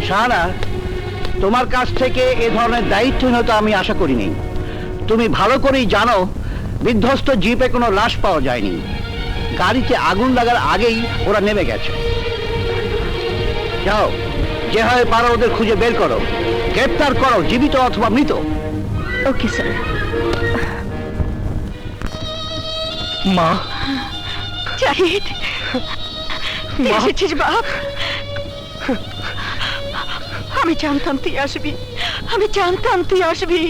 শাহানা, তোমার কাছ থেকে এ ধরনের দায়িত্বহীনতা আমি আশা করিনি। তুমি ভালো করেই জানো বিধ্বস্ত জিপে কোনো লাশ পাওয়া যায়নি। গাড়িতে আগুন লাগার আগেই ওরা নেমে গেছে। যাও, যেভাবে পারো ওদের খুঁজে বের করো, গ্রেপ্তার করো, জীবিত অথবা মৃত। Okay sir. মা, জাহিদ, তুই মা। এসেছিস বাপ। আমি জানতাম তুই আসবি, আমি জানতাম তুই আসবি।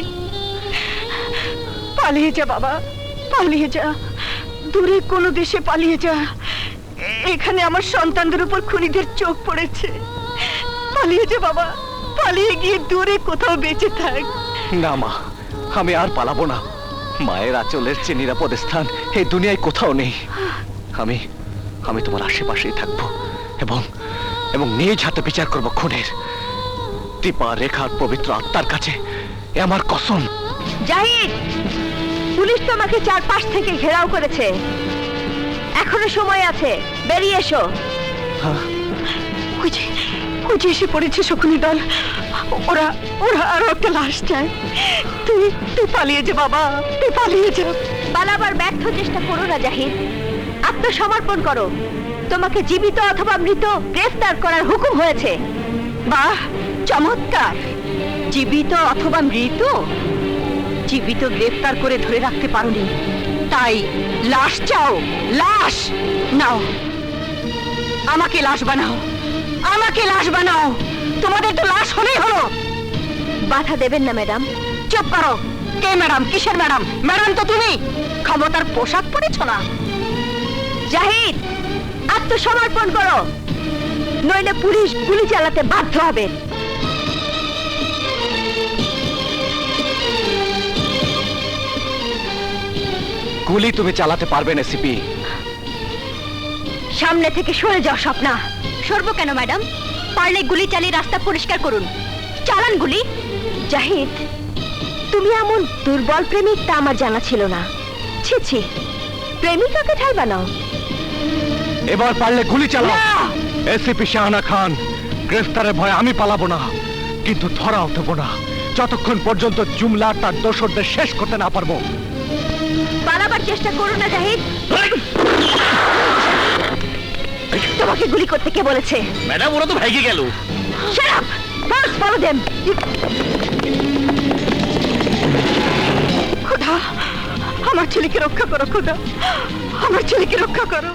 পালিয়ে যা বাবা, পালিয়ে যা, দূরে কোনো দেশে পালিয়ে যা। এখানে আমার সন্তানদের উপর খুনিদের চোখ পড়েছে। পালিয়ে যা বাবা, পালিয়ে গিয়ে দূরে কোথাও বেঁচে থাক। না মা, আমি আর পালাবো না। মায়ের আঁচলের চেয়ে নিরাপদ স্থান এই দুনিয়ায় কোথাও নেই। আমি আমি তোমার আশেপাশেই থাকবো এবং এবং নিজ হাতে বিচার করবো খুনের। দীপা রেখার পবিত্র আত্মার কাছে এ আমার কসম। জাহিদ, পুলিশ তোমাকে চারপাশ থেকে ঘেরাও করেছে, এখনো সময় আছে, বেরিয়ে এসো। হ্যাঁ, খুঁজে এসে পড়েছে শকুনি দল। ওরা ওরা আরো একটা লাশ চায়। তুই তুই পালিয়ে যা বাবা, তুই পালিয়ে যা। পালাবার ব্যর্থ চেষ্টা করো না জাহিদ, আত্মসমর্পণ করো। তোমাকে জীবিত অথবা মৃত গ্রেফতার করার হুকুম হয়েছে। বাহ, চমৎকার। জীবিত অথবা মৃত? জীবিত গ্রেফতার করে ধরে রাখতে পারোনি, তাই লাশ চাও? লাশ নাও, আমাকে লাশ বানাও, আমাকে লাশ বানাও। তোমাদের তো লাশ হলেই হলো। বাধা দেবেন না ম্যাডাম। চুপ করো। কে ম্যাডাম? কিসের ম্যাডাম? ম্যাডাম তো তুমি, ক্ষমতার পোশাক পরেছ না। জাহিদ, আত্মসমর্পণ করো, নইলে পুলিশ গুলি চালাতে বাধ্য হবে। গুলি তুমি চালাতে পারবে না সিপি। সামনে থেকে সরে যাও স্বপ্না। সরবো কেন ম্যাডাম? পারলে গুলি চালিয়ে রাস্তা পরিষ্কার করুন। চালান গুলি। জাহিদ, তুমি এমন দুর্বল প্রেমিক তা আমার জানা ছিল না। ছি ছি, প্রেমিকাকে ঠাই বানাও। এবার পারলে গুলি চালাও। এসিপি শাহানা খান, গ্রেফতারের ভয়ে আমি পালাবো না, কিন্তু ধরাও দেবো না যতক্ষণ পর্যন্ত জুমলা তার দোসরদের শেষ করতে না পারবো। পালাবার চেষ্টা করো না জাহিদ। তোমাকে গুলি করতে কে বলেছে? ম্যাডাম, ওরা তো ভেগে গেল। Shut up! First follow them! খোদা, আমার ছেলেকে রক্ষা করো খোদা, আমার ছেলেকে রক্ষা করো।